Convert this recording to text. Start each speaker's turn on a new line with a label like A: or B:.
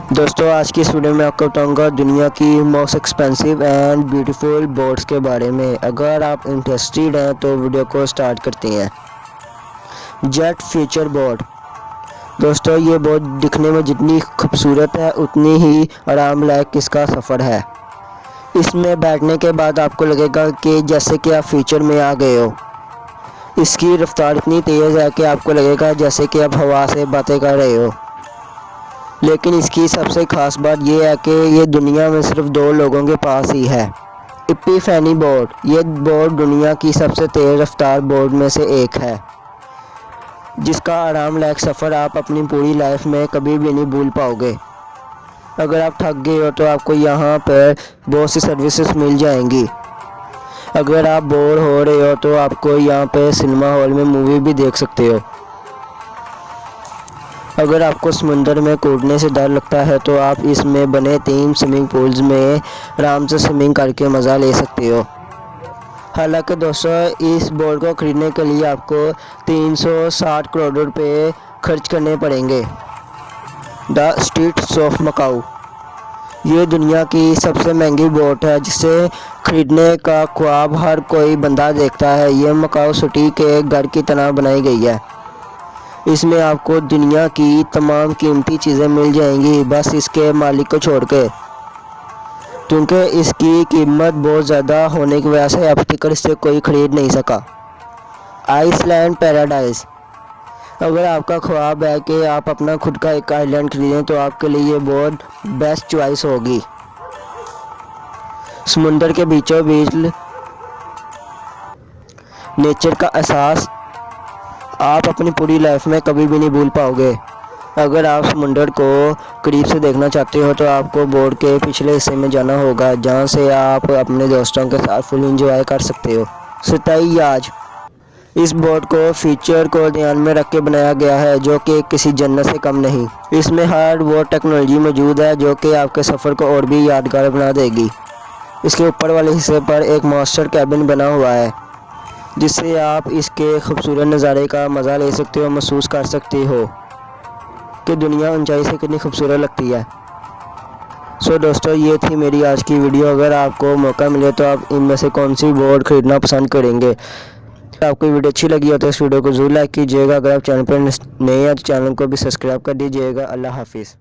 A: दोस्तों आज की इस वीडियो में आपको बताऊंगा दुनिया की most expensive and beautiful boats के बारे में। अगर आप इंटरेस्टेड हैं तो वीडियो को स्टार्ट करते हैं। Jet future boat. दोस्तों ये बोट दिखने में जितनी खूबसूरत है उतनी ही आरामदायक इसका सफ़र है। इसमें बैठने के बाद आपको लगेगा कि जैसे कि आप फ्यूचर में आ गए हो। इसकी रफ्तार इतनी तेज़ है कि आपको लगेगा जैसे कि आप हवा से बातें कर रहे हो। लेकिन इसकी सबसे ख़ास बात यह है कि ये दुनिया में सिर्फ 2 लोगों के पास ही है। इपिफैनी बोट। ये बोट दुनिया की सबसे तेज़ रफ्तार बोट में से एक है, जिसका आरामदायक सफ़र आप अपनी पूरी लाइफ में कभी भी नहीं भूल पाओगे। अगर आप थक गए हो तो आपको यहाँ पर बहुत सी सर्विसेज मिल जाएंगी। अगर आप बोर हो रहे हो तो आपको यहाँ पे सिनेमा हॉल में मूवी भी देख सकते हो। अगर आपको समुंदर में कूदने से डर लगता है तो आप इसमें बने 3 स्विमिंग पूल्स में आराम से स्विमिंग करके मज़ा ले सकते हो। हालांकि दोस्तों इस बोट को ख़रीदने के लिए आपको 360 करोड़ रुपए खर्च करने पड़ेंगे। The streets of Macau. ये दुनिया की सबसे महंगी बोट है जिसे ख़रीदने का ख्वाब हर कोई बंदा देखता है। ये मकाऊ सिटी के घर की तरह बनाई गई है। इसमें आपको दुनिया की तमाम कीमती चीज़ें मिल जाएंगी, बस इसके मालिक को छोड़ के, क्योंकि इसकी कीमत बहुत ज़्यादा होने की वजह से अब तक इसे कोई ख़रीद नहीं सका। Iceland paradise. अगर आपका ख्वाब है कि आप अपना खुद का एक आइलैंड खरीदें तो आपके लिए ये बहुत बेस्ट चॉइस होगी। समुंदर के बीचों बीच नेचर का एहसास आप अपनी पूरी लाइफ में कभी भी नहीं भूल पाओगे। अगर आप समुंदर को करीब से देखना चाहते हो तो आपको बोट के पिछले हिस्से में जाना होगा, जहां से आप अपने दोस्तों के साथ फुल एंजॉय कर सकते हो। स्काई याच। इस बोट को फीचर को ध्यान में रख के बनाया गया है जो कि किसी जन्नत से कम नहीं। इसमें हर वो टेक्नोलॉजी मौजूद है जो कि आपके सफ़र को और भी यादगार बना देगी। इसके ऊपर वाले हिस्से पर एक मास्टर कैबिन बना हुआ है जिससे आप इसके खूबसूरत नज़ारे का मज़ा ले सकते हो, महसूस कर सकते हो कि दुनिया ऊंचाई से कितनी खूबसूरत लगती है। सो दोस्तों ये थी मेरी आज की वीडियो। अगर आपको मौका मिले तो आप इनमें से कौन सी बोट ख़रीदना पसंद करेंगे। अगर आपको वीडियो अच्छी लगी हो तो इस वीडियो को ज़रूर लाइक कीजिएगा। अगर आप चैनल पर नए हैं तो चैनल को भी सब्सक्राइब कर दीजिएगा। अल्लाह हाफिज़।